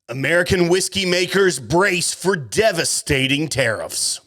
American whiskey makers brace for devastating tariffs.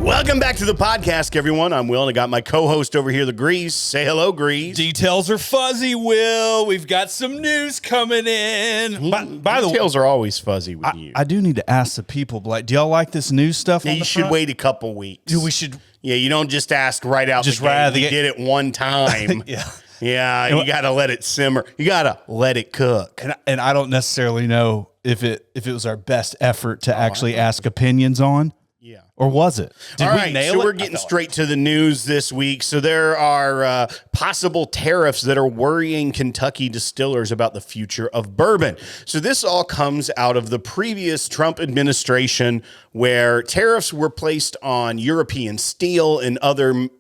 Welcome back to the podcast, everyone. I'm Will, and I got my co-host over here, the Grease. Say hello, Grease. Details are fuzzy, Will. We've got some news coming in. By the way, details are always fuzzy with you. I do need to ask the people, like, do y'all like this news stuff? Yeah, you should wait a couple weeks. We should. Yeah, you don't just ask right out just the gate. right out the You gate. did it one time. Yeah. Yeah, you got to let it simmer. You got to let it cook. And I don't necessarily know if it was our best effort to actually ask opinions on. Yeah. Or was it? Did All we right, nail so it? we're getting straight to the news this week. So there are possible tariffs that are worrying Kentucky distillers about the future of bourbon. So this all comes out of the previous Trump administration, where tariffs were placed on European steel and other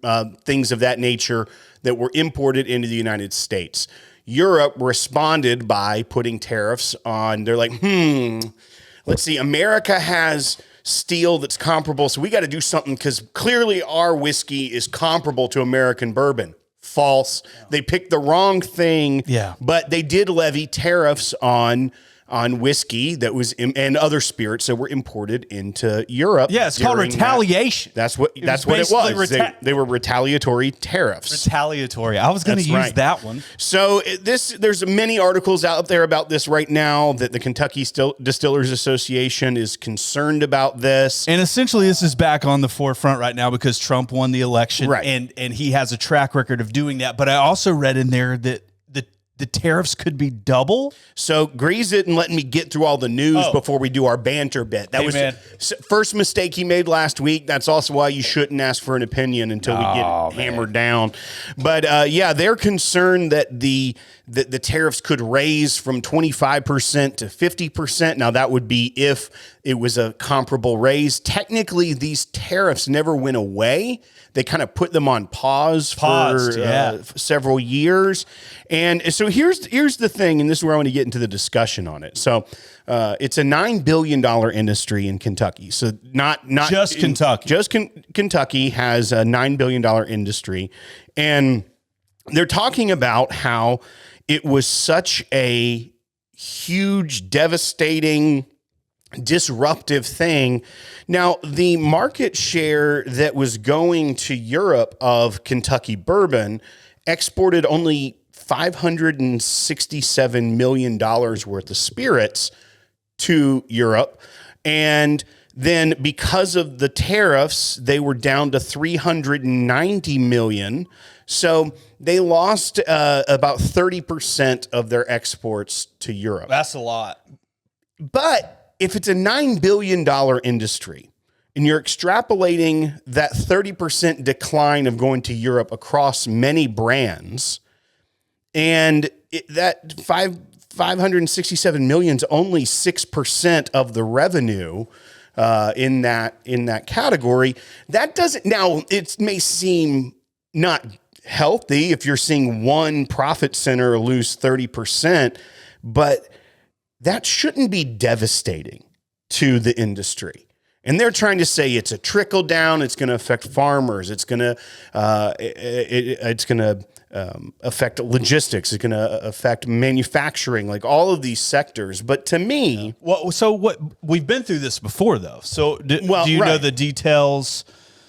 things of that nature that were imported into the United States. Europe responded by putting tariffs on. They're like, let's see, America has steel that's comparable, so we got to do something because clearly our whiskey is comparable to American bourbon. False. They picked the wrong thing. Yeah. But they did levy tariffs on whiskey that was and other spirits that were imported into Europe. Yeah, it's called retaliation. That's what it was. They were retaliatory tariffs. Retaliatory. I was going to use that one. So there's many articles out there about this right now that the Kentucky Distillers Association is concerned about this. And essentially, this is back on the forefront right now because Trump won the election, right. and he has a track record of doing that. But I also read in there that the tariffs could be double. So Grease didn't let me get through all the news before we do our banter bit. That was the first mistake he made last week. That's also why you shouldn't ask for an opinion until we get hammered down. But yeah, they're concerned that the tariffs could raise from 25% to 50%. Now that would be if it was a comparable raise. Technically, these tariffs never went away. They kind of put them on pause for several years. And so here's the thing, and this is where I want to get into the discussion on it. So it's a $9 billion industry in Kentucky. So not just Kentucky. Just Kentucky has a $9 billion industry. And they're talking about how it was such a huge, devastating, disruptive thing. Now, the market share that was going to Europe of Kentucky bourbon exported only $567 million worth of spirits to Europe. And then because of the tariffs, they were down to $390 million. So they lost about 30% of their exports to Europe. That's a lot. But if it's a $9 billion industry and you're extrapolating that 30% decline of going to Europe across many brands, and that 567 million is only 6% of the revenue in that category, that doesn't, now it may seem not healthy if you're seeing one profit center lose 30%, but that shouldn't be devastating to the industry. And they're trying to say it's a trickle down. It's going to affect farmers. It's going to affect logistics. It's going to affect manufacturing, like all of these sectors. But to me, we've been through this before, though. So do you know the details?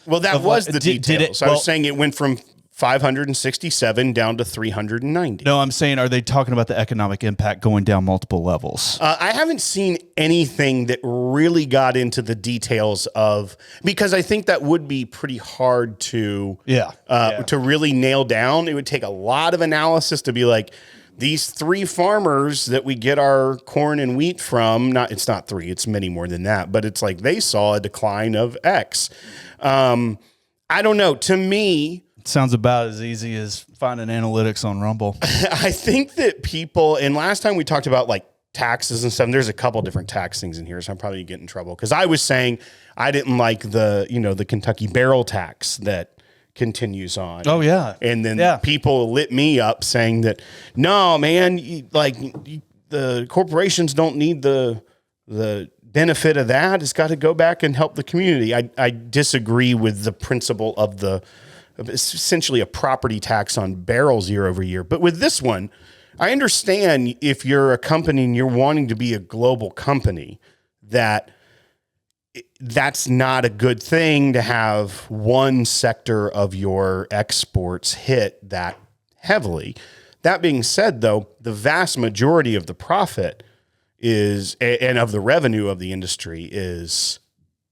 Well, that was the details. I was saying it went from 567 down to 390. No, I'm saying, are they talking about the economic impact going down multiple levels? I haven't seen anything that really got into the details of, because I think that would be pretty hard to really nail down. It would take a lot of analysis to be like, these three farmers that we get our corn and wheat from, it's not three, it's many more than that, but it's like they saw a decline of X. I don't know. To me, sounds about as easy as finding analytics on Rumble. I think that people, and last time we talked about like taxes and stuff, there's a couple different tax things in here, so I'm probably getting in trouble because I was saying I didn't like the Kentucky barrel tax that continues on. Oh, yeah. And then people lit me up saying that, no, man, the corporations don't need the benefit of that. It's got to go back and help the community. I disagree with the principle of essentially a property tax on barrels year over year. But with this one, I understand if you're a company and you're wanting to be a global company, that's not a good thing to have one sector of your exports hit that heavily. That being said, though, the vast majority of the profit and of the revenue of the industry is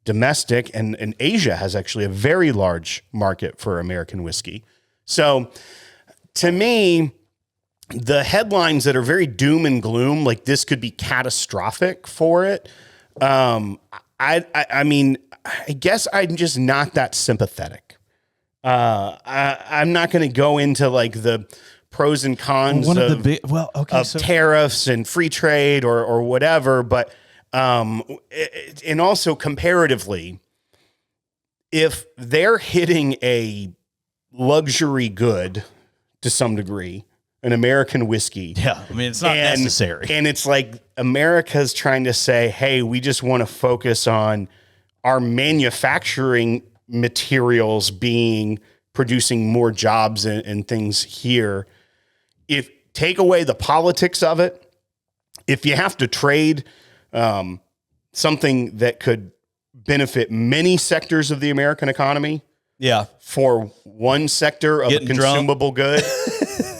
domestic, and Asia has actually a very large market for American whiskey. So to me, the headlines that are very doom and gloom, like this could be catastrophic for it. I mean, I guess I'm just not that sympathetic. I'm not going to go into like the pros and cons of tariffs and free trade or whatever, but and also comparatively, if they're hitting a luxury good to some degree, an American whiskey. Yeah, I mean, it's not necessary. And it's like America's trying to say, hey, we just want to focus on our manufacturing materials producing more jobs and things here. If take away the politics of it, if you have to trade something that could benefit many sectors of the American economy for one sector of a consumable good,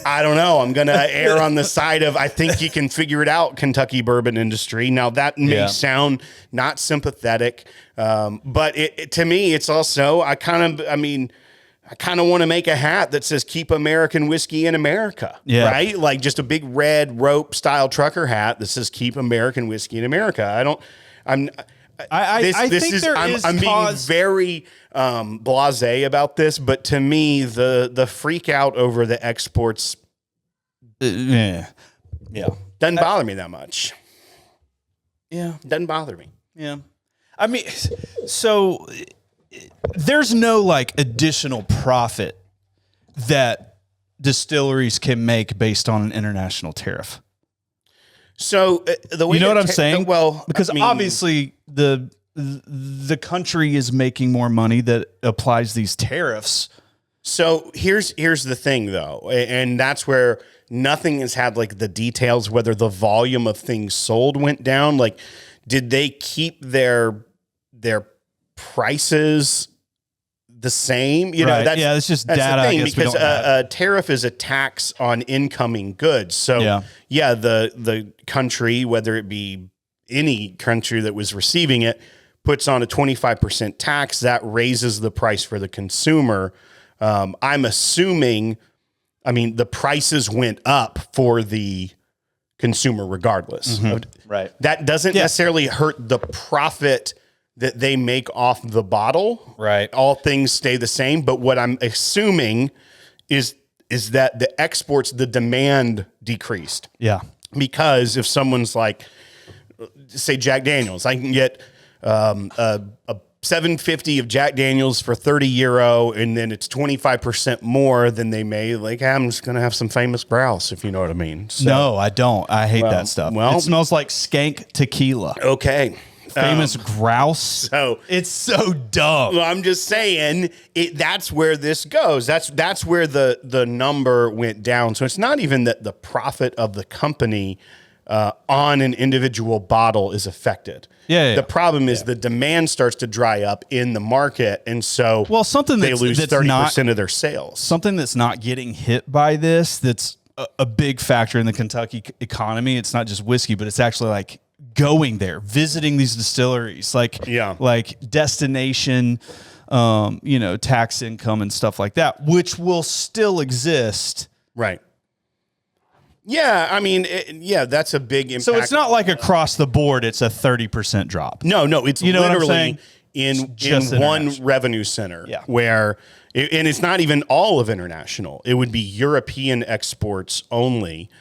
I don't know. I'm going to err on the side of, I think you can figure it out, Kentucky bourbon industry. Now, that may sound not sympathetic, but to me, it's also, I kind of want to make a hat that says keep American whiskey in America, right? Like just a big red rope style trucker hat that says keep American whiskey in America. I'm being very blasé about this, but to me, the freak out over the exports, doesn't bother me that much. Yeah, doesn't bother me. Yeah, I mean, so there's no like additional profit that distilleries can make based on an international tariff. So the way you know what I'm saying? Well, because obviously the country is making more money that applies these tariffs. So here's the thing though, and that's where nothing has had like the details, whether the volume of things sold went down. Like, did they keep their prices the same? You know, that's just data. The thing, because a tariff is a tax on incoming goods. So the country, whether it be any country that was receiving it, puts on a 25% tax that raises the price for the consumer. I'm assuming, the prices went up for the consumer regardless. Mm-hmm. Right. That doesn't necessarily hurt the profit that they make off the bottle. Right. All things stay the same. But what I'm assuming is that the exports, the demand decreased. Yeah. Because if someone's like, say Jack Daniels, I can get a 750 of Jack Daniels for €30, and then it's 25% more than they made. Like, I'm just going to have some famous grouse, if you know what I mean. So, no, I don't. I hate that stuff. Well, it smells like skank tequila. Okay. Famous grouse. So it's so dumb. Well, I'm just saying that's where this goes. That's where the number went down. So it's not even that the profit of the company on an individual bottle is affected. The problem is the demand starts to dry up in the market, and so they lose 30% of their sales. Something that's not getting hit by this, that's a big factor in the Kentucky economy. It's not just whiskey, but it's actually like going there, visiting these distilleries, like destination, tax income and stuff like that, which will still exist. Right. Yeah, that's a big impact. So it's not like across the board, it's a 30% drop. No, it's literally in one revenue center where, and it's not even all of international. It would be European exports only.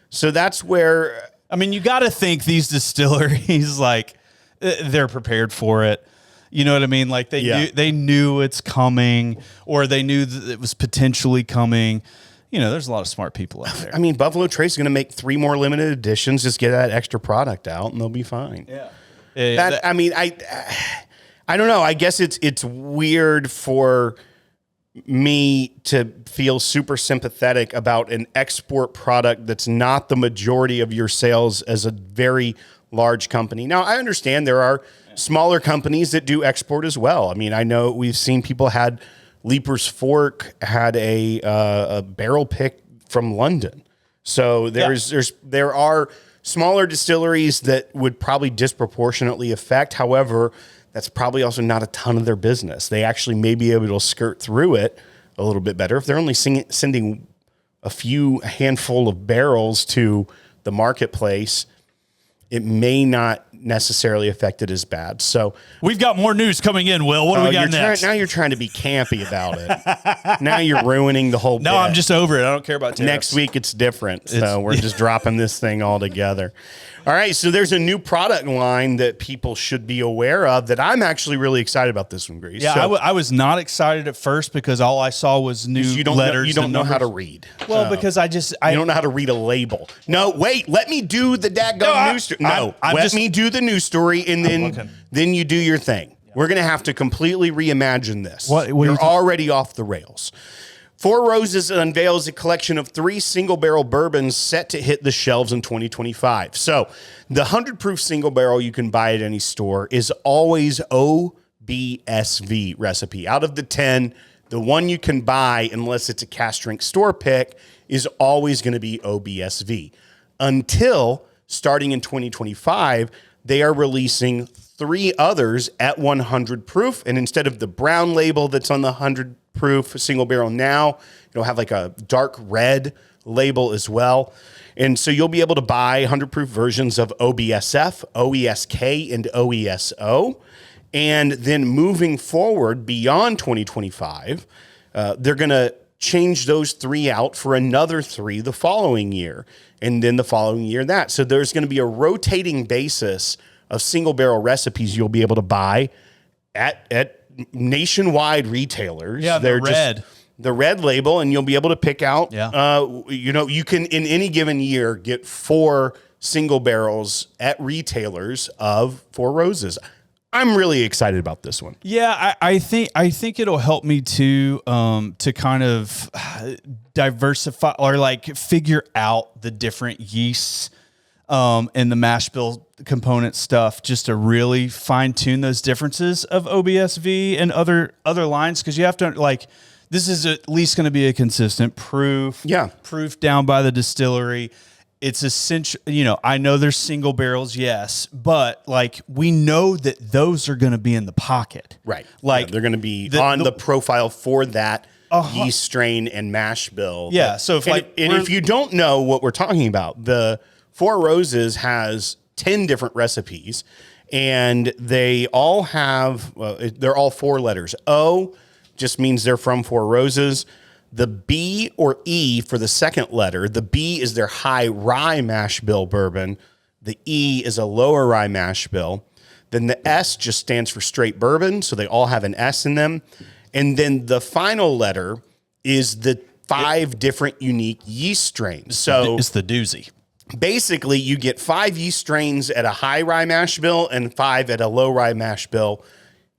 So that's where, you got to think these distilleries, like, they're prepared for it. You know what I mean? Like they knew it's coming, or they knew that it was potentially coming. You know, there's a lot of smart people out there. I mean, Buffalo Trace is going to make 3 more limited editions. Just get that extra product out, and they'll be fine. Yeah. I mean, I don't know. I guess it's weird for me to feel super sympathetic about an export product that's not the majority of your sales as a very large company. Now, I understand there are smaller companies that do export as well. I mean, I know we've seen people had Leaper's Fork had a barrel pick from London. So there are smaller distilleries that would probably disproportionately affect. However, that's probably also not a ton of their business. They actually may be able to skirt through it a little bit better if they're only sending a handful of barrels to the marketplace. It may not necessarily affect it as bad. So we've got more news coming in, Will. What do we got next? Now you're trying to be campy about it. Now you're ruining the whole bit. I'm just over it. I don't care about tariffs. Next week it's different. So we're just dropping this thing all together. All right, so there's a new product line that people should be aware of that I'm actually really excited about this one, Grease. Yeah, I was not excited at first because all I saw was new letters. You don't know how to read. Well, because I don't know how to read a label. No, wait, let me do the dadgum news story. No, let me do the news story, and then you do your thing. Yeah. We're going to have to completely reimagine this. You're already off the rails. Four Roses unveils a collection of 3 single barrel bourbons set to hit the shelves in 2025. So the 100 proof single barrel you can buy at any store is always OBSV recipe. Out of the 10, the one you can buy, unless it's a cask strength store pick, is always going to be OBSV. Until starting in 2025, they are releasing 3 others at 100 proof. And instead of the brown label that's on the 100 proof single barrel now, it'll have like a dark red label as well. And so you'll be able to buy 100 proof versions of OBSF, OESK, and OESO. And then moving forward beyond 2025, they're going to change those 3 out for another 3 the following year. And then the following year that. So there's going to be a rotating basis of single barrel recipes you'll be able to buy at nationwide retailers. Yeah, they're red. The red label, and you'll be able to pick out, Yeah. You can in any given year get 4 single barrels at retailers of Four Roses. I'm really excited about this one. Yeah, I think it'll help me to kind of diversify or like figure out the different yeasts and the mash bill component stuff, just to really fine tune those differences of OBSV and other lines, because you have to this is at least going to be a consistent proof down by the distillery. It's essential. I know there's single barrels, yes, but we know that those are going to be in the pocket, right? They're going to be on the profile for that yeast strain and mash bill. Yeah. So if you don't know what we're talking about, the Four Roses has 10 different recipes, and they all have, they're all 4 letters. O just means they're from Four Roses. The B or E for the second letter. The B is their high rye mash bill bourbon. The E is a lower rye mash bill. Then the S just stands for straight bourbon, so they all have an S in them. And then the final letter is the 5 different unique yeast strains. So it's the doozy. Basically, you get 5 yeast strains at a high rye mash bill and 5 at a low rye mash bill,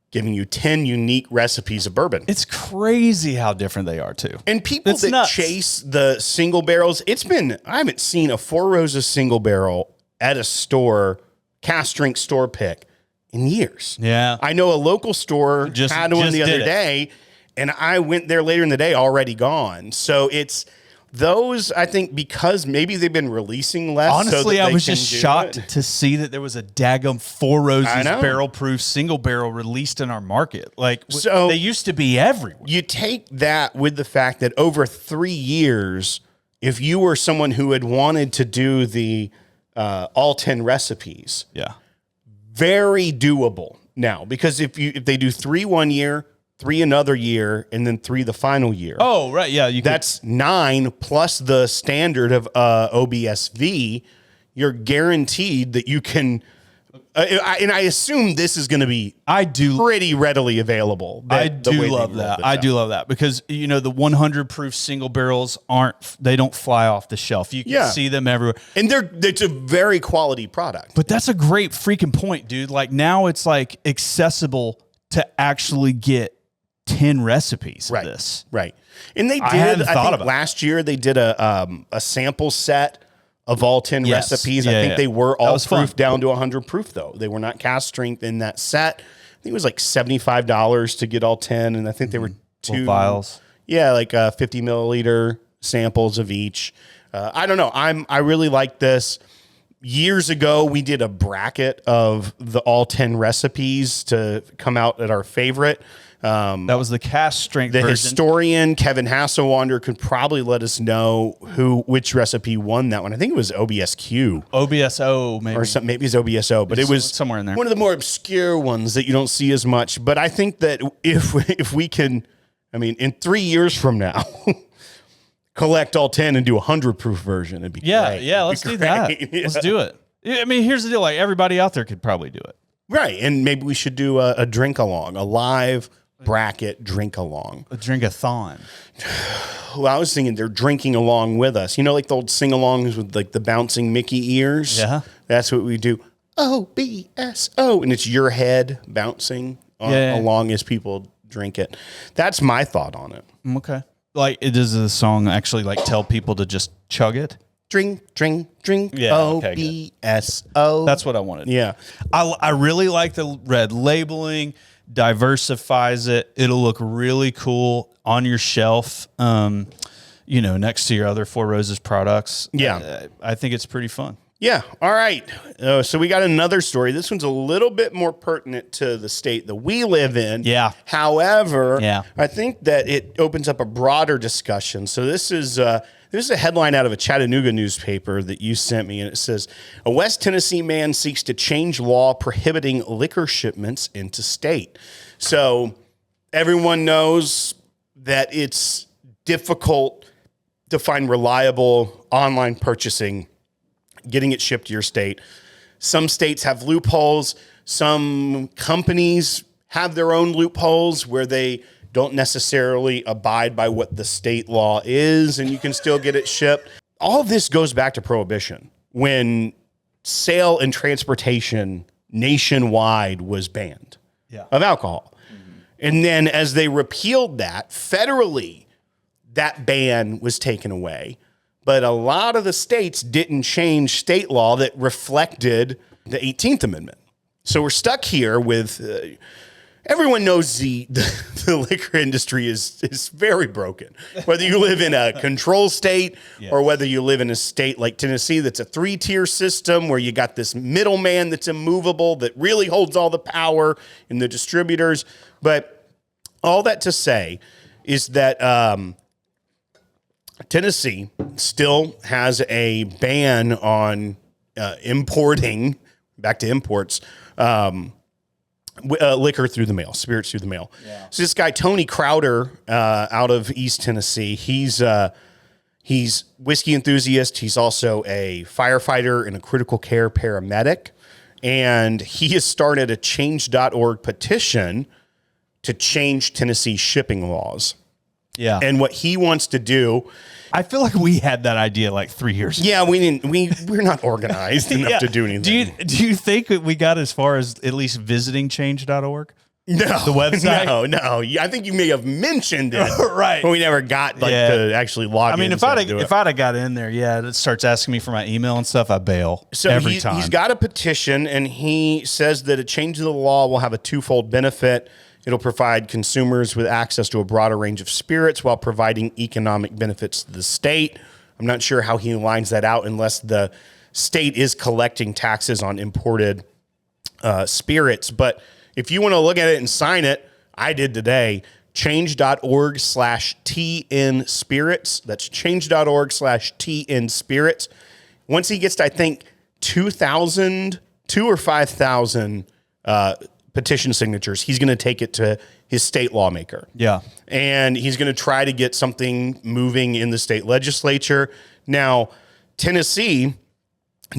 giving you 10 unique recipes of bourbon. It's crazy how different they are, too. And people that chase the single barrels, I haven't seen a Four Roses single barrel at a store, cask strength store pick, in years. Yeah. I know a local store had one the other day, and I went there later in the day, already gone. So it's those, I think, because maybe they've been releasing less. Honestly, I was just shocked to see that there was a daggum Four Roses barrel proof single barrel released in our market. They used to be everywhere. You take that with the fact that over 3 years, if you were someone who had wanted to do the all 10 recipes, very doable now. Because if they do 3 one year, 3 another year, and then 3 the final year. Oh, right. Yeah. That's 9 plus the standard of OBSV. You're guaranteed that you can And I assume this is going to be pretty readily available. I do love that because, you know, the 100 proof single barrels they don't fly off the shelf. You can see them everywhere. And it's a very quality product. But that's a great freaking point, dude. Like now it's like accessible to actually get 10 recipes of this. Right. And they did, I think last year they did a sample set of all 10 recipes. I think they were all proof down to 100 proof, though. They were not cast strength in that set. I think it was like $75 to get all 10. And I think they were two vials. Yeah, like 50 milliliter samples of each. I don't know. I really like this. Years ago, we did a bracket of the all 10 recipes to come out at our favorite. That was the cast strength version. Historian Kevin Hasselwander could probably let us know which recipe won that one. I think it was OBSQ. OBSO, maybe. Or maybe it's OBSO, but it was somewhere in there. One of the more obscure ones that you don't see as much. But I think that if we can, I mean, in 3 years from now, collect all 10 and do 100 proof version, it'd be great. Yeah, let's do that. Let's do it. I mean, here's the deal. Like everybody out there could probably do it. Right. And maybe we should do a drink along, a live bracket drink along. A drink-a-thon. Well, I was thinking they're drinking along with us. You know, like the old sing-alongs with like the bouncing Mickey ears? Yeah. That's what we do. OBSO. And it's your head bouncing along as people drink it. That's my thought on it. Okay. Like, does the song actually like tell people to just chug it? Drink, drink, drink. Yeah, OBSO. That's what I wanted. Yeah. I really like the red labeling. Diversifies it. It'll look really cool on your shelf, you know, next to your other Four Roses products. Yeah. I think it's pretty fun. Yeah. All right. So we got another story. This one's a little bit more pertinent to the state that we live in. Yeah. However, I think that it opens up a broader discussion. So this is a headline out of a Chattanooga newspaper that you sent me, and it says, a West Tennessee man seeks to change law prohibiting liquor shipments into state. So everyone knows that it's difficult to find reliable online purchasing, getting it shipped to your state. Some states have loopholes. Some companies have their own loopholes where they don't necessarily abide by what the state law is, and you can still get it shipped. All of this goes back to Prohibition, when sale and transportation nationwide was banned of alcohol. Mm-hmm. And then as they repealed that, federally, that ban was taken away. But a lot of the states didn't change state law that reflected the 18th Amendment. So we're stuck here with... everyone knows the liquor industry is very broken. Whether you live in a control state or whether you live in a state like Tennessee that's a 3-tier system where you got this middleman that's immovable that really holds all the power in the distributors. But all that to say is that Tennessee still has a ban on importing, back to imports, liquor through the mail, spirits through the mail. Yeah. So this guy, Tony Crowder, out of East Tennessee, he's whiskey enthusiast. He's also a firefighter and a critical care paramedic. And he has started a change.org petition to change Tennessee's shipping laws. Yeah. And what he wants to do... I feel like we had that idea like 3 years ago. Yeah, we're not organized enough to do anything. Do you think we got as far as at least visiting change.org? No. The website? No. I think you may have mentioned it. Right. But we never got to actually log in. I mean, if I'd have got in there, it starts asking me for my email and stuff, I bail every time. He's got a petition, and he says that a change in the law will have a twofold benefit. It'll provide consumers with access to a broader range of spirits while providing economic benefits to the state. I'm not sure how he lines that out unless the state is collecting taxes on imported spirits. But if you want to look at it and sign it, I did today, change.org/TN spirits. That's change.org/TN spirits. Once he gets to, I think, 2,000 or 5,000 petition signatures, he's going to take it to his state lawmaker. Yeah. And he's going to try to get something moving in the state legislature. Now, Tennessee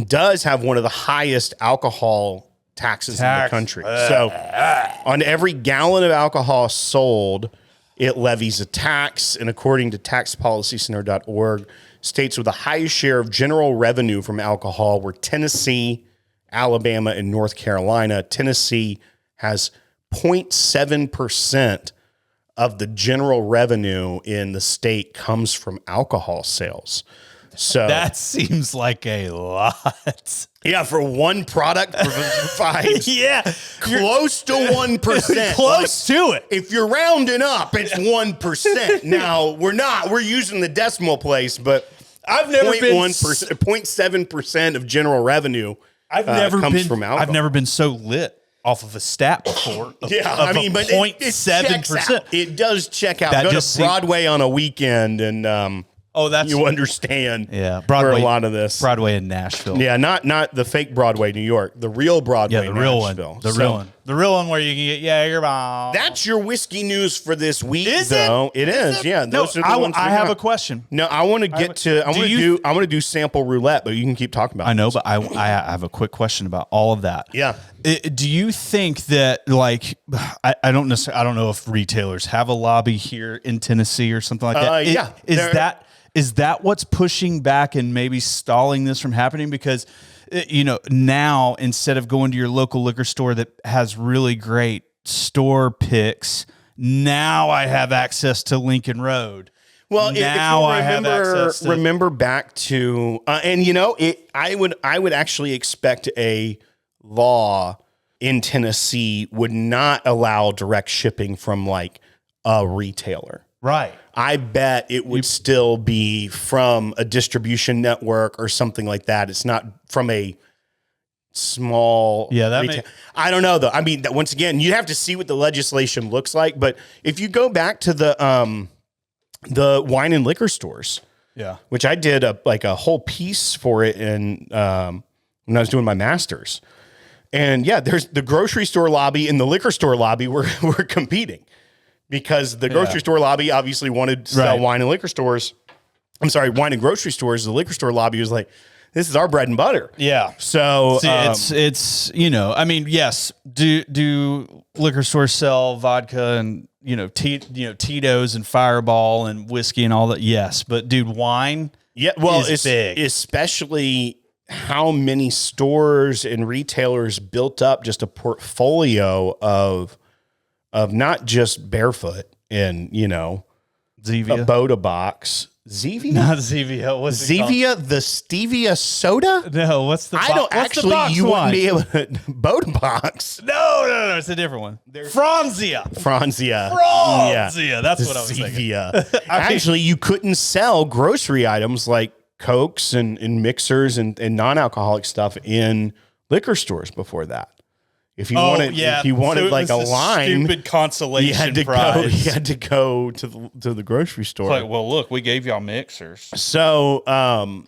does have one of the highest alcohol taxes in the country. So on every gallon of alcohol sold, it levies a tax. And according to taxpolicycenter.org, states with the highest share of general revenue from alcohol were Tennessee, Alabama, and North Carolina. Tennessee has 0.7% of the general revenue in the state comes from alcohol sales. So that seems like a lot. Yeah, for one product provides close to 1%. Close to it. If you're rounding up, it's 1%. Now, we're using the decimal place, but I've never been 0.7% of general revenue comes from alcohol. I've never been so lit off of a stat before. But 0.7%. It does check out. Go to Broadway on a weekend and you understand Broadway, a lot of this. Broadway in Nashville. Yeah, not the fake Broadway, New York. The real Broadway, the real Nashville. one. The real one. The real one where you can get Jaeger bomb. That's your whiskey news for this week, though. It is. Yeah. Those are the ones I have a question. No, I want to get to. I want to do sample roulette, but you can keep talking about it. I know, but I have a quick question about all of that. Yeah. Do you think that, like, I don't know if retailers have a lobby here in Tennessee or something like that? Is that what's pushing back and maybe stalling this from happening? Because, now instead of going to your local liquor store that has really great store picks, now I have access to Lincoln Road. Well, now I have access to. Remember back to, I would actually expect a law in Tennessee would not allow direct shipping from like a retailer. Right. I bet it would still be from a distribution network or something like that. It's not from a small retail. I don't know though. I mean, once again, you have to see what the legislation looks like. But if you go back to the wine and liquor stores, which I did a whole piece for it in when I was doing my master's, and there's the grocery store lobby and the liquor store lobby were competing. Because the grocery store lobby obviously wanted to sell wine and liquor stores. I'm sorry, wine and grocery stores. The liquor store lobby was like, this is our bread and butter. Yeah. So it's I mean, yes. Do liquor stores sell vodka and Tito's and Fireball and whiskey and all that? Yes, but dude, wine. Yeah. Well, it's big, especially how many stores and retailers built up just a portfolio of not just Barefoot and, Zevia, a Boda box. Zevia? Not Zevia. What's Zevia, the stevia soda? No, what's the box? I don't actually, you wouldn't be able to, Boda box. No, it's a different one. Franzia. Yeah. That's what I was thinking. Actually, you couldn't sell grocery items like Cokes and mixers and non-alcoholic stuff in liquor stores before that. If you wanted like a line, stupid consolation you had to prize. You had to go to the grocery store. It's like, well, look, we gave y'all mixers. So, and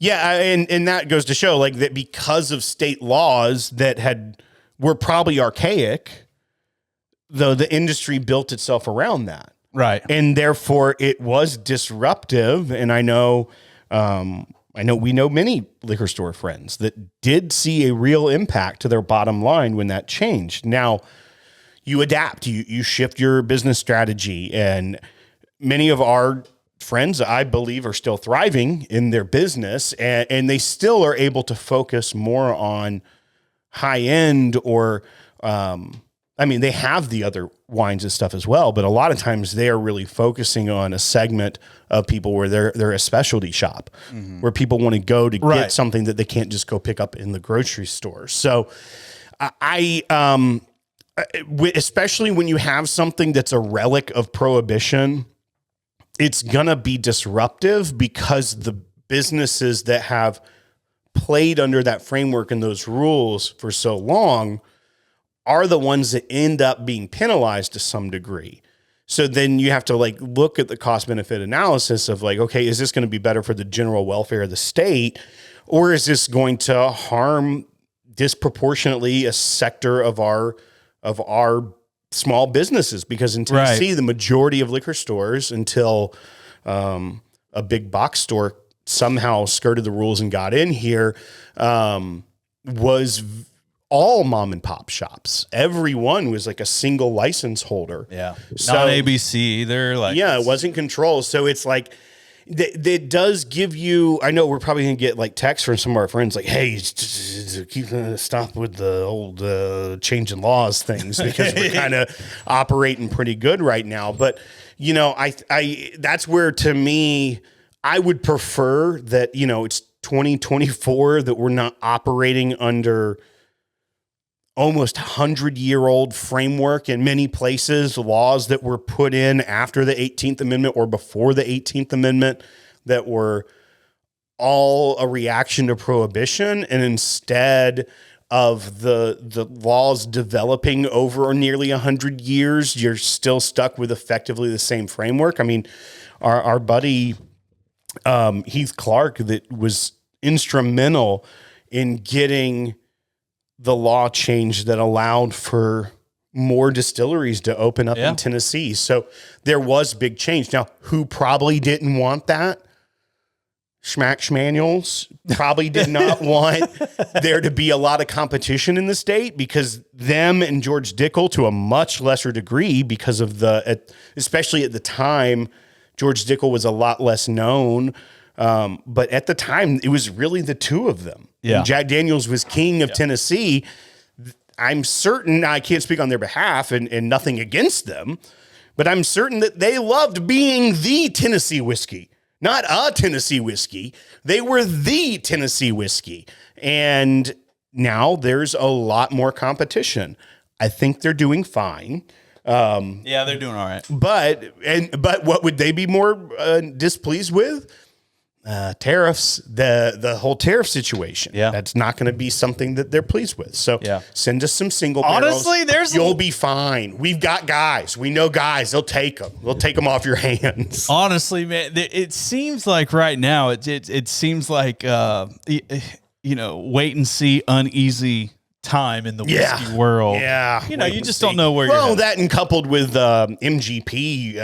that goes to show like that because of state laws that were probably archaic, though the industry built itself around that, right? And therefore, it was disruptive. And I know we know many liquor store friends that did see a real impact to their bottom line when that changed. Now, you adapt, you shift your business strategy, and many of our friends, I believe, are still thriving in their business, and they still are able to focus more on high end or, they have the other wines and stuff as well, but a lot of times they are really focusing on a segment of people where they're a specialty shop, where people want to go to get something that they can't just go pick up in the grocery store. So especially when you have something that's a relic of prohibition, it's going to be disruptive because the businesses that have played under that framework and those rules for so long are the ones that end up being penalized to some degree. So then you have to look at the cost benefit analysis of okay, is this going to be better for the general welfare of the state, or is this going to harm disproportionately a sector of our small businesses? Because in Tennessee, the majority of liquor stores, until a big box store somehow skirted the rules and got in here, was all mom and pop shops. Everyone was like a single license holder. Yeah. So, not ABC either. Like, yeah, it wasn't controlled. So it's like, that does give you, I know we're probably going to get like texts from some of our friends like, hey, stop with the old changing laws things because we're kind of operating pretty good right now. But, you know, I that's where to me, I would prefer that, you know, it's 2024 that we're not operating under almost 100-year-old framework in many places, laws that were put in after the 18th Amendment or before the 18th Amendment that were all a reaction to prohibition. And instead of the laws developing over nearly 100 years, you're still stuck with effectively the same framework. I mean, our buddy Heath Clark that was instrumental in getting the law change that allowed for more distilleries to open up in Tennessee. So there was big change. Now, who probably didn't want that? Schmanuels probably did not want there to be a lot of competition in the state because them and George Dickel to a much lesser degree because of especially at the time, George Dickel was a lot less known. But at the time, it was really the two of them. Yeah. And Jack Daniels was king of Tennessee. I'm certain, I can't speak on their behalf and nothing against them, but I'm certain that they loved being the Tennessee whiskey, not a Tennessee whiskey. They were the Tennessee whiskey. And now there's a lot more competition. I think they're doing fine. Yeah, they're doing all right. But what would they be more displeased with? Tariffs, the whole tariff situation. Yeah. That's not going to be something that they're pleased with. So send us some single barrels. Honestly, you'll be fine. We've got guys. We know guys. They'll take them. We'll take them off your hands. Honestly, man, it seems like right now, it seems like, you know, wait and see, uneasy time in the whiskey world. Yeah. You know, you just don't know where you're Well, that and coupled with MGP,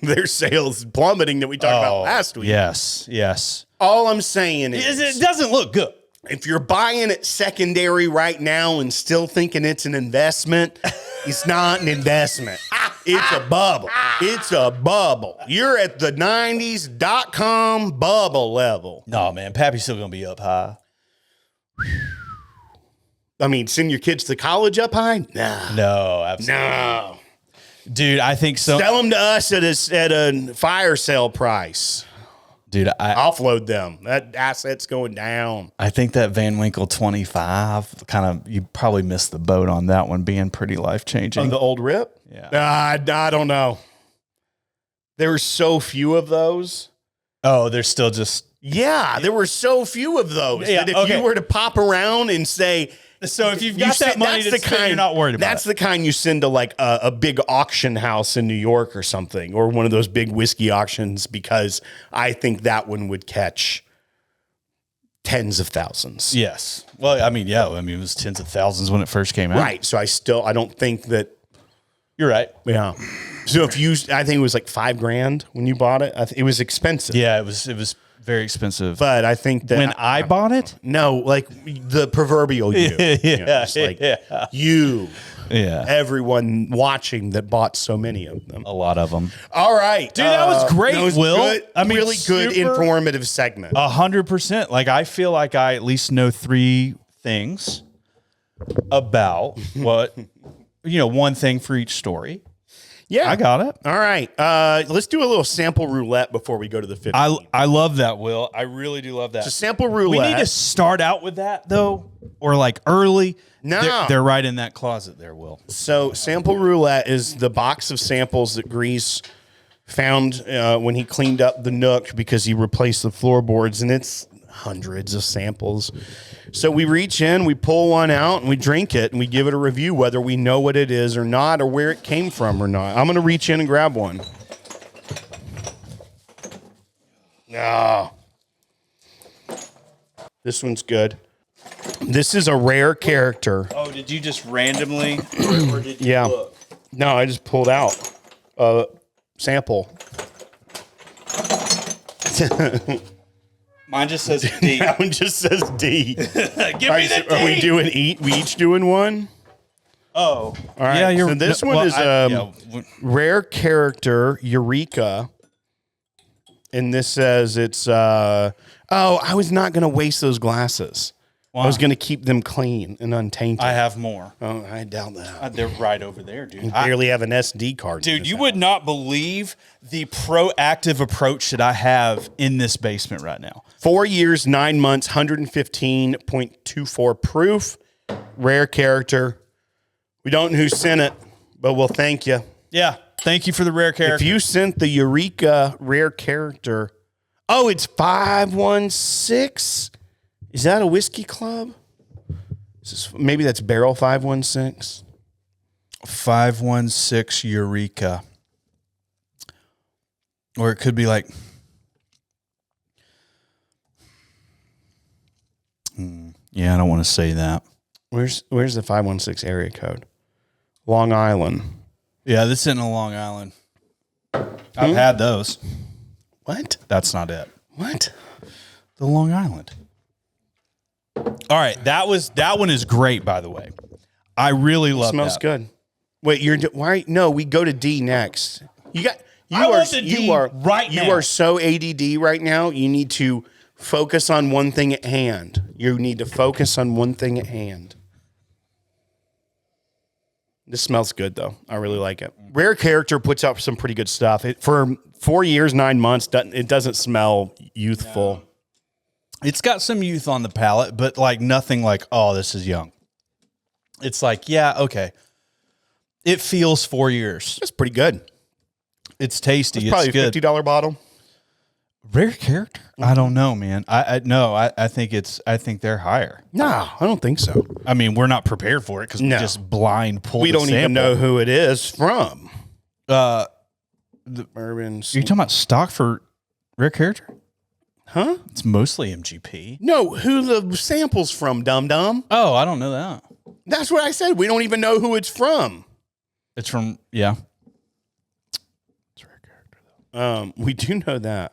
their sales plummeting that we talked about last week. Yes. All I'm saying is it doesn't look good. If you're buying it secondary right now and still thinking it's an investment, it's not an investment. It's a bubble. It's a bubble. You're at the 90s.com bubble level. No, man, Pappy's still going to be up high. I mean, send your kids to college up high? Nah. No, absolutely. No. Dude, I think so. Sell them to us at a fire sale price. Dude, offload them. That asset's going down. I think that Van Winkle 25 you probably missed the boat on that one being pretty life-changing. On the old rip? Yeah. I don't know. There were so few of those. Oh, they're still just... Yeah, there were so few of those that if you were to pop around and say... So if you've got that money to spend, you're not worried about That's the kind you send to like a big auction house in New York or something, or one of those big whiskey auctions, because I think that one would catch tens of thousands. Yes. Well, I mean, it was tens of thousands when it first came out. Right. So I don't think that. You're right. Yeah. So I think it was like $5,000 when you bought it. it was expensive. Yeah, it was very expensive. But I think that when I bought it, no, like the proverbial you, everyone watching that bought so many of them, a lot of them. All right, dude, that was great. That was Will, good, I mean, really good, informative segment. 100%. Like I feel like I at least know 3 things about what one thing for each story. Yeah, I got it. All right. Let's do a little sample roulette before we go to the 15. I love that, Will. I really do love that. So sample roulette. We need to start out with that, though, or like early. No. They're right in that closet there, Will. So sample roulette is the box of samples that Grease found when he cleaned up the Nook because he replaced the floorboards, and it's hundreds of samples. So we reach in, we pull one out, and we drink it, and we give it a review, whether we know what it is or not, or where it came from or not. I'm going to reach in and grab one. Oh. This one's good. This is a rare character. Oh, did you just randomly, or did you look? No, I just pulled out a sample. Mine just says D. That one just says D. Give me the D. Are we doing we each doing one? Oh. All right. So this one is rare character Eureka. And this says it's I was not going to waste those glasses. Wow. I was going to keep them clean and untainted. I have more. Oh, I doubt that. They're right over there, dude. You barely have an SD card. Dude, you would not believe the proactive approach that I have in this basement right now. 4 years, 9 months, 115.24 proof. Rare character. We don't know who sent it, but we'll thank you. Yeah. Thank you for the rare character. If you sent the Eureka rare character, it's 516. Is that a whiskey club? Maybe that's Barrel 516. 516 Eureka. Or it could be like... Yeah, I don't want to say that. Where's the 516 area code? Long Island. Yeah, this isn't a Long Island. I've had those. What? That's not it. What? The Long Island. All right, that one is great, by the way. I really love smells that. Good. Wait, we go to D next. You are so ADD right now. You need to focus on one thing at hand. This smells good though. I really like it. Rare character puts out some pretty good stuff. For 4 years, 9 months, it doesn't smell youthful. No. It's got some youth on the palate, but like nothing like, oh, this is young. It's like, yeah, okay. It feels 4 years. That's pretty good. It's tasty. It's probably good. a $50 bottle. Rare character? I don't know, man. I think they're higher. No, I don't think so. I mean, we're not prepared for it because we just blind pulled. We don't even know who it is from. The bourbon. Are you talking about stock for rare character? Huh? It's mostly MGP. No, who the sample's from, dum-dum? Oh, I don't know that. That's what I said. We don't even know who it's from. It's from, yeah. It's rare character, though. We do know that.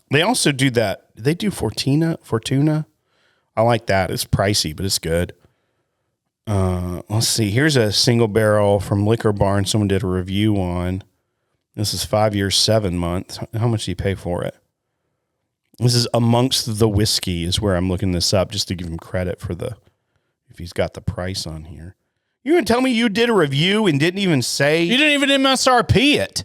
They also do that. They do Fortuna. I like that. It's pricey, but it's good. Let's see. Here's a single barrel from Liquor Barn. Someone did a review on. This is 5 years, 7 months. How much do you pay for it? This is Amongst the Whiskey is where I'm looking this up just to give him credit for if he's got the price on here. You gonna tell me you did a review and didn't even say? You didn't even MSRP it.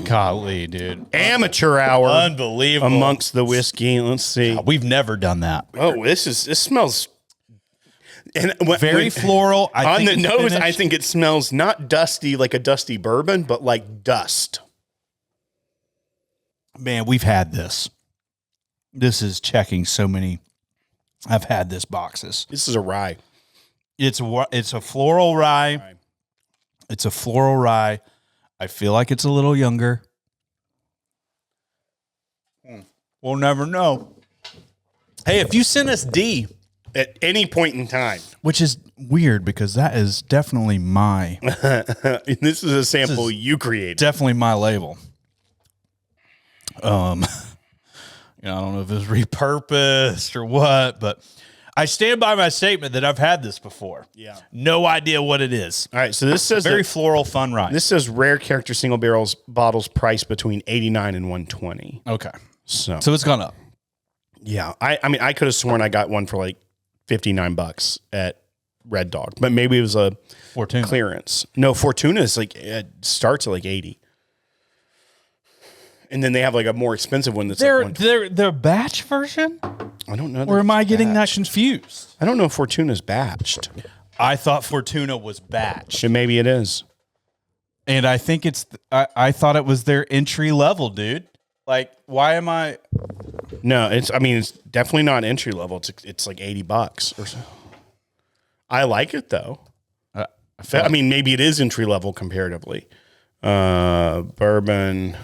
Golly, dude. Amateur hour. Unbelievable. Amongst the Whiskey. Let's see. God, we've never done that. Oh, this smells... And very floral. On the nose, I think it smells not dusty like a dusty bourbon, but like dust. Man, we've had this. This is checking so many. I've had this boxes. This is a rye. It's a floral rye. It's a floral rye. I feel like it's a little younger. We'll never know. Hey, if you send us D at any point in time, which is weird because that is definitely my. This is a sample you created. Definitely my label. I don't know if it was repurposed or what, but I stand by my statement that I've had this before. Yeah. No idea what it is. All right. So this says very floral, fun rye. This says rare character single barrels bottles priced between $89 and $120. Okay. So it's gone up. Yeah. I mean, I could have sworn I got one for like $59 at Red Dog, but maybe it was a Fortuna clearance. No, Fortuna is like, it starts at like 80. And then they have like a more expensive one that's their batch version? I don't know. Or am I getting that confused? I don't know if Fortuna's batched. I thought Fortuna was batched. And maybe it is. And I think I thought it was their entry level, dude. Like, why am I? No, it's definitely not entry level. It's like $80 or so. I like it though. Maybe it is entry level comparatively. Bourbon.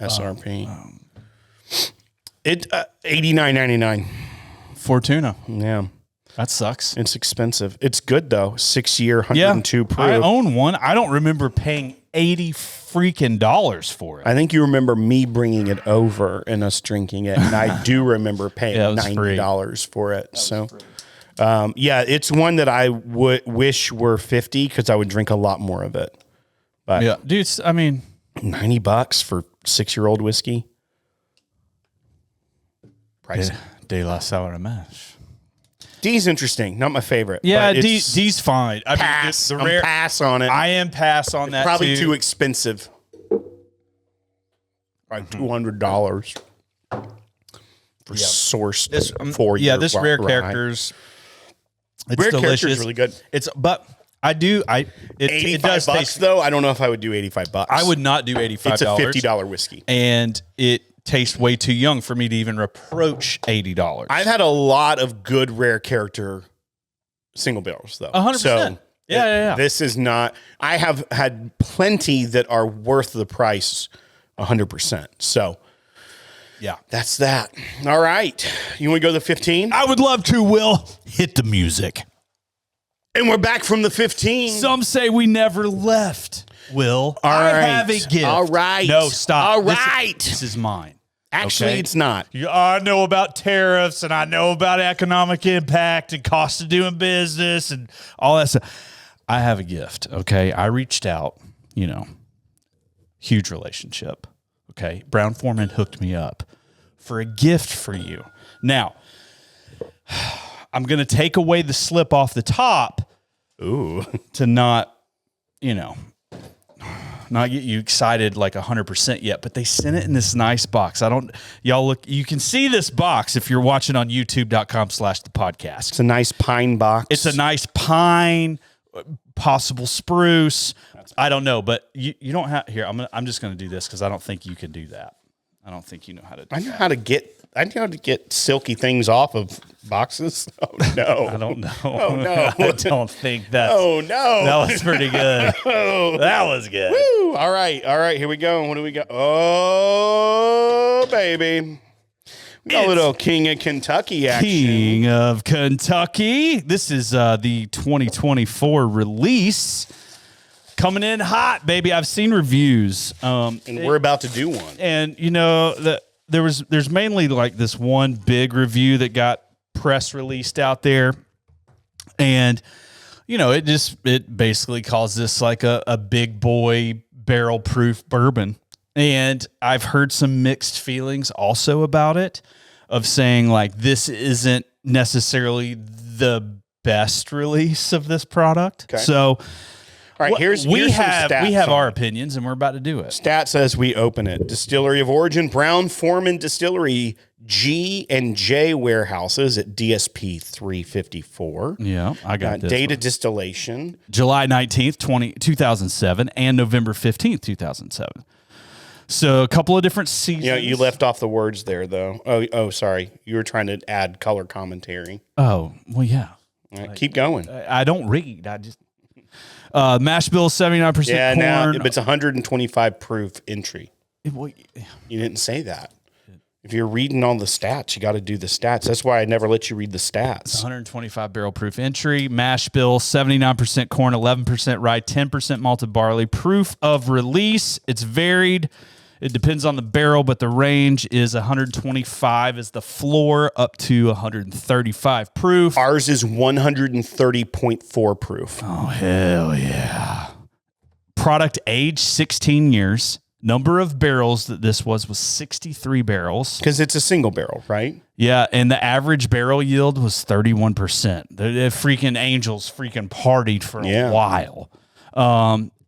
SRP. It $89.99. Fortuna. Yeah. That sucks. It's expensive. It's good though. 6 year, 102 proof. I own one. I don't remember paying $180 freaking dollars for it. I think you remember me bringing it over and us drinking it, and I do remember paying $90 for it. So, it's one that I would wish were $50 because I would drink a lot more of it. But yeah, dude, I mean, $90 for 6-year-old whiskey. Price. De la Sour Mash. D's interesting. Not my favorite. Yeah, D's fine. Pass. I'm pass on it. I am pass on that. Probably too expensive. Like $200 for sourced 4 years. Yeah, this rare characters. It's rare delicious. Character's really good. It does $85 taste, though. I don't know if I would do $85. I would not do $85. It's a $50 whiskey, and it tastes way too young for me to even approach $80. I've had a lot of good rare character single barrels though. 100%. So yeah. This is not. I have had plenty that are worth the price 100%. So yeah, that's that. All right. You want to go to the 15? I would love to, Will. Hit the music. And we're back from the 15. Some say we never left, Will. I have a gift. All right. No, stop. All right. This is mine. Actually, okay? It's not. I know about tariffs, and I know about economic impact and cost of doing business and all that stuff. I have a gift, okay? I reached out, huge relationship, okay? Brown-Foreman hooked me up for a gift for you. Now, I'm going to take away the slip off the top to not get you excited like 100% yet, but they sent it in this nice box. You can see this box if you're watching on youtube.com/thepodcast. It's a nice pine box. It's a nice pine, possible spruce. I don't know, but you don't have here. I'm just going to do this because I don't think you can do that. I don't think you know how to do I know how to get silky things off of boxes. Oh no. I don't know. Oh no. I don't think that. Oh no. That was pretty good. That was good. Woo. All right. Here we go. What do we got? Oh baby. We got a little King of Kentucky action. King of Kentucky. This is the 2024 release. Coming in hot, baby. I've seen reviews. And we're about to do one. And there's mainly like this one big review that got press released out there. And it basically calls this like a big boy barrel proof bourbon. And I've heard some mixed feelings also about it, of saying like this isn't necessarily the best release of this product. Okay. So all right, we have our opinions, and we're about to do it. Stats as we open it. Distillery of origin, Brown-Foreman Distillery, G&J warehouses at DSP 354. Yeah, I got this. Date of distillation. July 19th, 2007, and November 15th, 2007. So a couple of different seasons. Yeah, you left off the words there, though. Oh, sorry. You were trying to add color commentary. Oh, well, yeah. All right, keep going. I don't read. I just... mash bill, 79% corn. Now it's 125 proof entry. You didn't say that. If you're reading all the stats, you got to do the stats. That's why I never let you read the stats. It's 125 barrel proof entry. Mash bill, 79% corn, 11% rye, 10% malted barley. Proof of release, it's varied. It depends on the barrel, but the range is 125 is the floor, up to 135 proof. Ours is 130.4 proof. Oh, hell yeah. Product age, 16 years. Number of barrels that this was 63 barrels. Because it's a single barrel, right? Yeah, and the average barrel yield was 31%. The freaking Angels freaking partied for a while.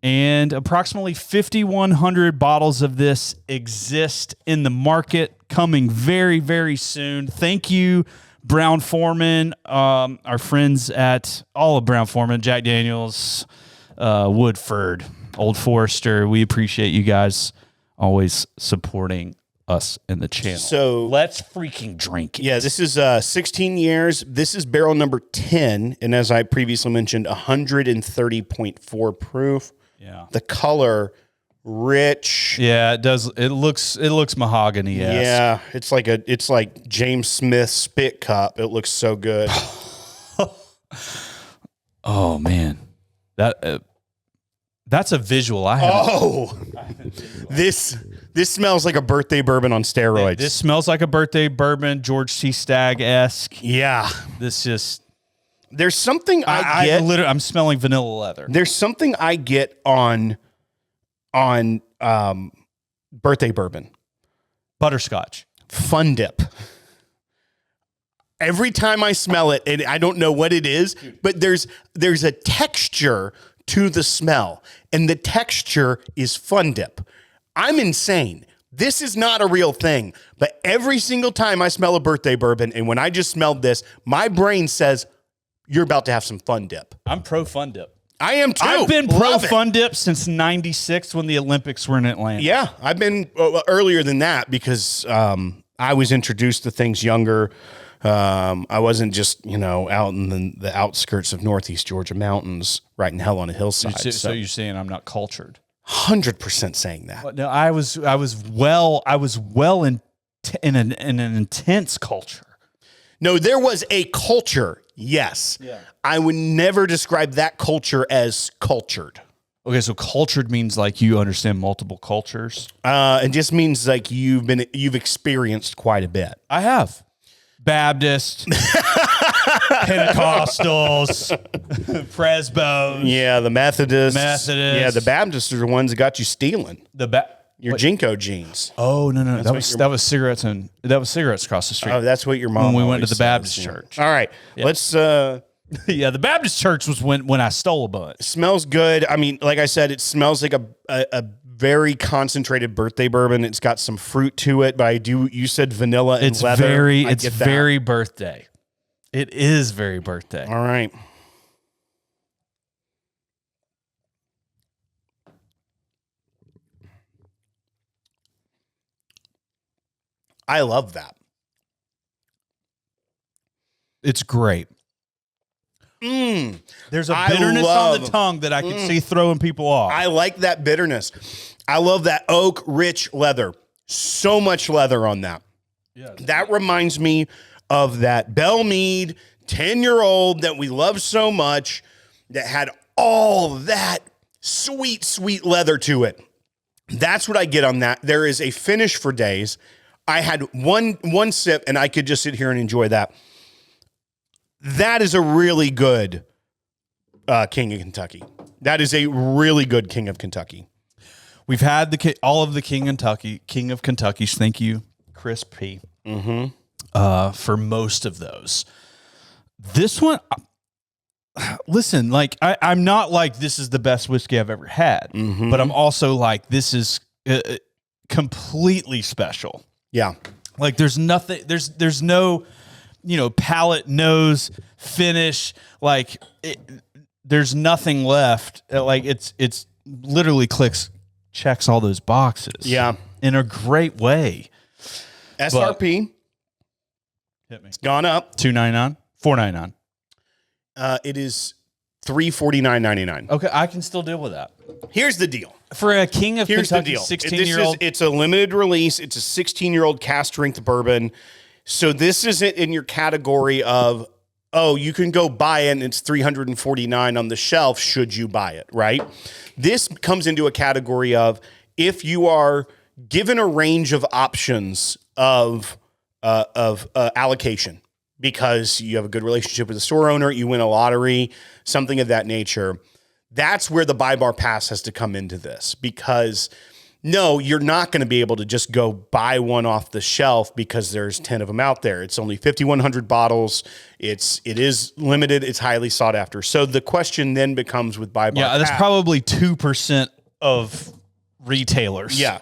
And approximately 5,100 bottles of this exist in the market, coming very, very soon. Thank you, Brown-Foreman, our friends at all of Brown-Foreman, Jack Daniels, Woodford, Old Forester. We appreciate you guys always supporting us in the channel. So let's freaking drink it. Yeah, this is 16 years. This is barrel number 10. And as I previously mentioned, 130.4 proof. Yeah. The color, rich. Yeah, it does. It looks mahogany. Yeah, it's like James Smith's spit cup. It looks so good. Oh man, that That's a visual. I have. Oh, this smells like a birthday bourbon on steroids. This smells like a birthday bourbon, George C. Stagg-esque. Yeah. This just... There's something I get. I'm smelling vanilla leather. There's something I get on birthday bourbon. Butterscotch. Fun dip. Every time I smell it, and I don't know what it is, but there's a texture to the smell, and the texture is Fun Dip. I'm insane. This is not a real thing, but every single time I smell a birthday bourbon, and when I just smelled this, my brain says, you're about to have some Fun Dip. I'm pro Fun Dip. I am too. I've been pro Fun Dip since '96 when the Olympics were in Atlanta. Yeah, I've been earlier than that because I was introduced to things younger. I wasn't just, out in the outskirts of Northeast Georgia mountains, right in hell on a hillside. So you're saying I'm not cultured? 100% saying that. No, I was well in an intense culture. No, there was a culture. Yes. Yeah. I would never describe that culture as cultured. Okay, so cultured means like you understand multiple cultures. It just means like you've experienced quite a bit. I have. Baptist, Pentecostals, Presbos. Yeah, the Methodists. Yeah, the Baptists are the ones that got you stealing your Jinko jeans. Oh no, that was cigarettes across the street. Oh, that's what your mom. When we went to the says. Baptist church. All right, let's. Yeah, the Baptist church was when I stole a bunch. Smells good. I mean, like I said, it smells like a very concentrated birthday bourbon. It's got some fruit to it, but you said vanilla and leather. It's very birthday. It is very birthday. All right. I love that. It's great. There's a bitterness on the tongue that I can see throwing people off. I like that bitterness. I love that oak rich leather. So much leather on that. Yeah, that reminds me of that Bell Mead 10-year-old that we love so much that had all that sweet, sweet leather to it. That's what I get on that. There is a finish for days. I had one sip and I could just sit here and enjoy that. That is a really good King of Kentucky. That is a really good King of Kentucky. We've had all of the King of Kentucky's. Thank you, Chris P. For most of those. This one, listen, like I'm not like this is the best whiskey I've ever had, but I'm also like this is completely special. Yeah, like there's nothing. There's no. Palate, nose, finish, like there's nothing left. Like it's literally checks all those boxes. Yeah. In a great way. SRP. Hit me. It's gone up. $2.99, $4.99. It is $349.99. Okay, I can still deal with that. Here's the deal. For a King of Here's Kentucky, the deal. 16-year-old. It's a limited release. It's a 16-year-old cask strength bourbon. So this isn't in your category of, you can go buy it and it's $349 on the shelf should you buy it, right? This comes into a category of if you are given a range of options of allocation because you have a good relationship with the store owner, you win a lottery, something of that nature. That's where the buy bar pass has to come into this because no, you're not going to be able to just go buy one off the shelf because there's 10 of them out there. It's only 5,100 bottles. It is limited. It's highly sought after. So the question then becomes with buy bar. Yeah, that's probably 2% of retailers. Yeah,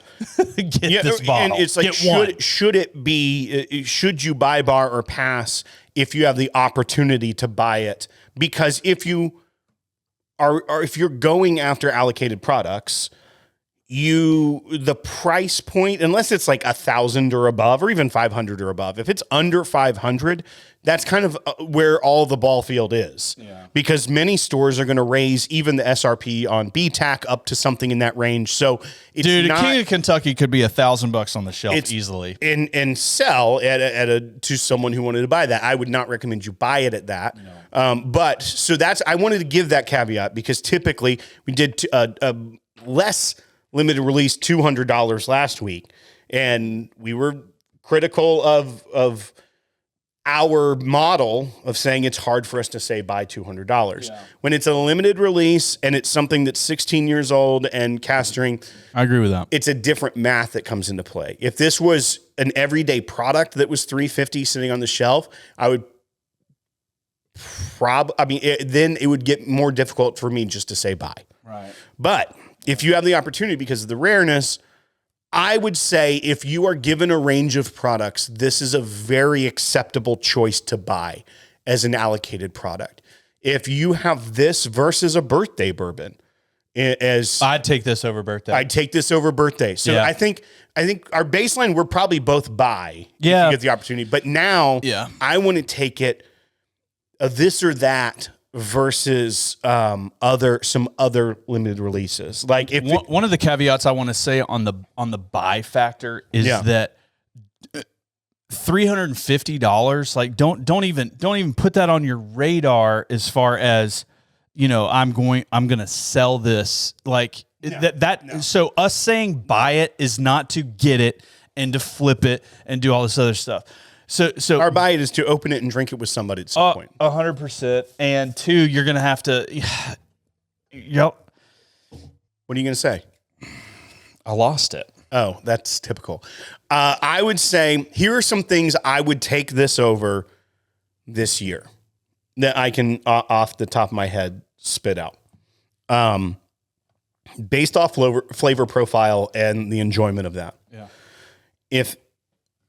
get this bottle. And it's like should you buy bar or pass if you have the opportunity to buy it? Because if you're going after allocated products. The price point, unless it's like 1,000 or above, or even 500 or above, if it's under 500, that's kind of where all the ball field is. Yeah. Because many stores are going to raise even the SRP on BTAC up to something in that range. So it's a King of Kentucky could be $1,000 on the shelf easily, and sell to someone who wanted to buy that. I would not recommend you buy it at that. No. But so I wanted to give that caveat because typically we did a less limited release $200 last week, and we were critical of our model of saying it's hard for us to say buy $200 when it's a limited release and it's something that's 16 years old and castering. I agree with that. It's a different math that comes into play. If this was an everyday product that was $350 sitting on the shelf, I would then it would get more difficult for me just to say buy. Right. But if you have the opportunity because of the rareness, I would say if you are given a range of products, this is a very acceptable choice to buy as an allocated product. If you have this versus a birthday bourbon, I'd take this over birthday. I'd take this over birthday. So I think our baseline, we're probably both buy if you get the opportunity. But now I want to take it this or that versus some other limited releases. Like if one of the caveats I want to say on the buy factor is that $350, like don't even put that on your radar as far as, I'm gonna sell this. Like so us saying buy it is not to get it and to flip it and do all this other stuff. So our buy it is to open it and drink it with somebody at some point. 100%. And 2, you're going to have to, yep. What are you going to say? I lost it. Oh, that's typical. I would say, here are some things I would take this over this year that I can, off the top of my head, spit out. Based off flavor profile and the enjoyment of that. Yeah.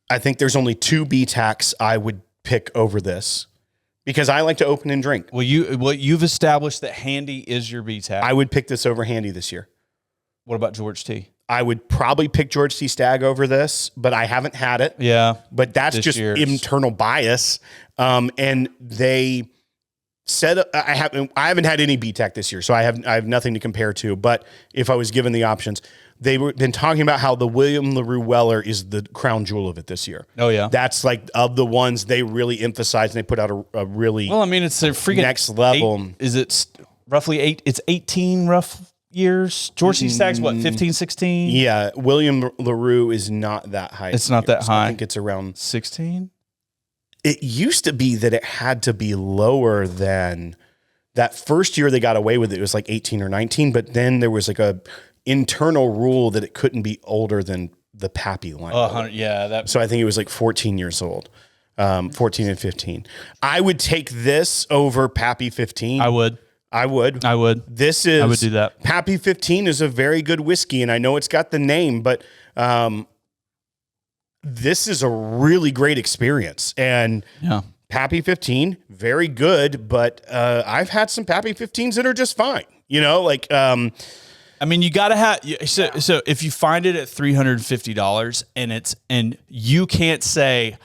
I think there's only 2 BTACs I would pick over this because I like to open and drink. Well, you've established that Handy is your BTAC. I would pick this over Handy this year. What about George T? I would probably pick George T. Stagg over this, but I haven't had it. Yeah. But that's just internal bias. And they said I haven't had any BTAC this year, so I have nothing to compare to. But if I was given the options, been talking about how the William LaRue Weller is the crown jewel of it this year. Oh yeah, that's of the ones they really emphasize, and they put out a really it's a freaking next level. Is it roughly 8? It's 18 rough years. George T. Stagg's what, 15, 16? Yeah, William LaRue is not that high. It's not that high. I think it's around 16. It used to be that it had to be lower than that. First year they got away with it. It was like 18 or 19, but then there was like a internal rule that it couldn't be older than the Pappy line. So I think it was like 14 years old, 14 and 15. I would take this over Pappy 15. I would. I would do that. Pappy 15 is a very good whiskey, and I know it's got the name, but this is a really great experience. And Pappy 15, very good, but I've had some Pappy 15s that are just fine. I mean, you got to have so if you find it at $350 and you can't say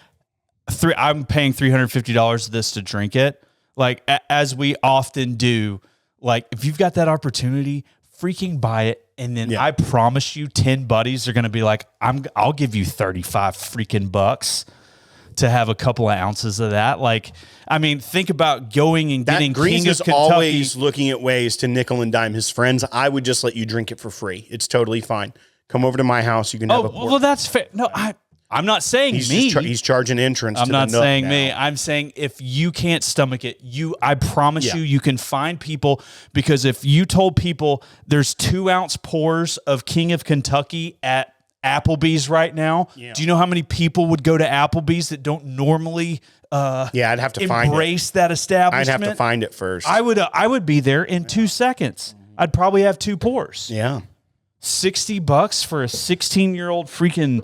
I'm paying $350 this to drink it, like as we often do, like if you've got that opportunity, freaking buy it, and then I promise you 10 buddies are going to be like, I'll give you 35 freaking bucks to have a couple of ounces of that. Like, I mean, think about going and getting King of Kentucky. Always looking at ways to nickel and dime his friends. I would just let you drink it for free. It's totally fine. Come over to my house. You can have a pour. Well, that's fair. No, I'm not saying he's charging entrance. I'm to not the nook saying now. me. I'm saying if you can't stomach it, I promise you can find people, because if you told people there's 2-ounce pours of King of Kentucky at Applebee's right now, do you know how many people would go to Applebee's that don't normally I'd have to embrace that establishment? I'd have to find it first. I would be there in 2 seconds. I'd probably have 2 pours. Yeah. $60 for a 16-year-old freaking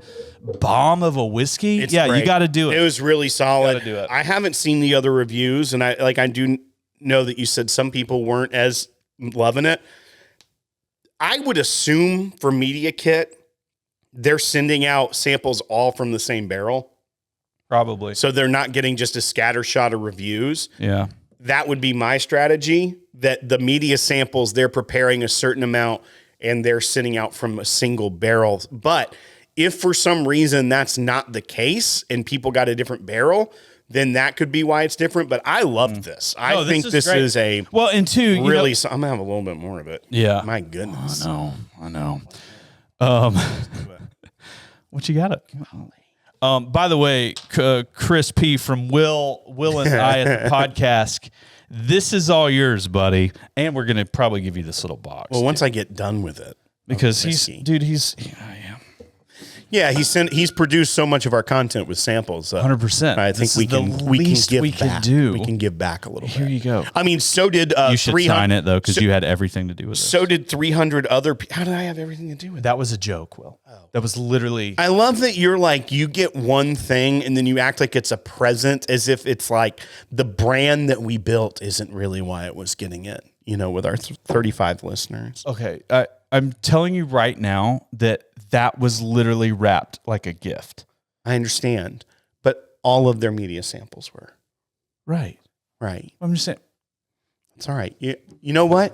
bomb of a whiskey. It's great. You got to do it. It was really solid. You gotta do it. I haven't seen the other reviews, and I do know that you said some people weren't as loving it. I would assume for Media Kit, they're sending out samples all from the same barrel. Probably. So they're not getting just a scatter shot of reviews. Yeah. That would be my strategy, that the media samples, they're preparing a certain amount and they're sending out from a single barrel. But if for some reason that's not the case and people got a different barrel, then that could be why it's different. But I love this. I think this is a and two, really. I'm gonna have a little bit more of it. Yeah, my goodness. I know. What you got it? By the way, Chris P from Will and I at the PodCask. This is all yours, buddy, and we're gonna probably give you this little box. Well, once I get done with it, because he's produced so much of our content with samples. 100%. I think we can give back a little bit. Here you go. I mean, so did you should sign it though, because you had everything to do with it. So did 300 other. How did I have everything to do with it? That was a joke, Will. That was literally. I love that you're like, you get one thing and then you act like it's a present, as if it's like the brand that we built isn't really why it was getting it. With our 35 listeners. Okay, I'm telling you right now that was literally wrapped like a gift. I understand, but all of their media samples were. Right. I'm just saying. It's all right. You know what?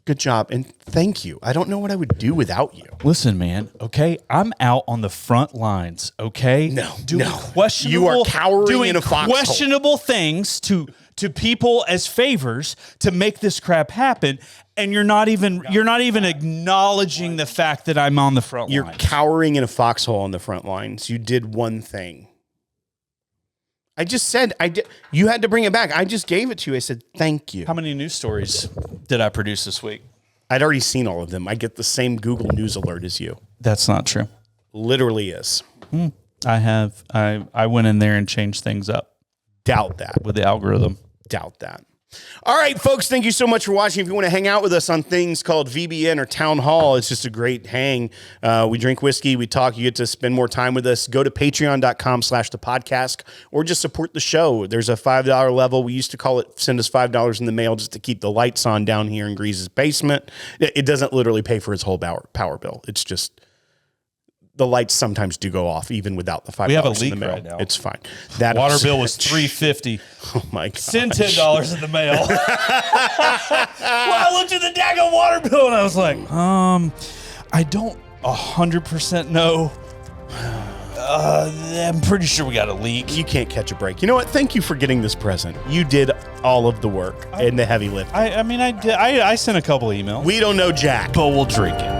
Good job, and thank you. I don't know what I would do without you. Listen, man, okay? I'm out on the front lines, okay? You are cowering in a foxhole. Questionable things to people as favors to make this crap happen, and you're not even acknowledging the fact that I'm on the front lines. You're cowering in a foxhole on the front lines. You did one thing. I just said I did. You had to bring it back. I just gave it to you. I said thank you. How many news stories did I produce this week? I'd already seen all of them. I get the same Google News alert as you. That's not true. Literally is. I have. I went in there and changed things up. Doubt that. With the algorithm. Doubt that. All right, folks, thank you so much for watching. If you want to hang out with us on things called VBN or Town Hall, it's just a great hang. We drink whiskey, we talk, you get to spend more time with us. Go to patreon.com/thepodcast or just support the show. There's a $5 level. We used to call it send us $5 in the mail just to keep the lights on down here in Grease's basement. It doesn't literally pay for his whole power bill. It's just the lights sometimes do go off even without the $5 we have a leak in the mail. Right now. It's fine. That water bill was $350. Oh my god! Send $10 in the mail. Well, I looked at the daggone water bill and I was like, I don't 100% know. I'm pretty sure we got a leak. You can't catch a break. You know what? Thank you for getting this present. You did all of the work and the heavy lift. I mean, I did. I sent a couple emails. We don't know Jack, but we'll drink it.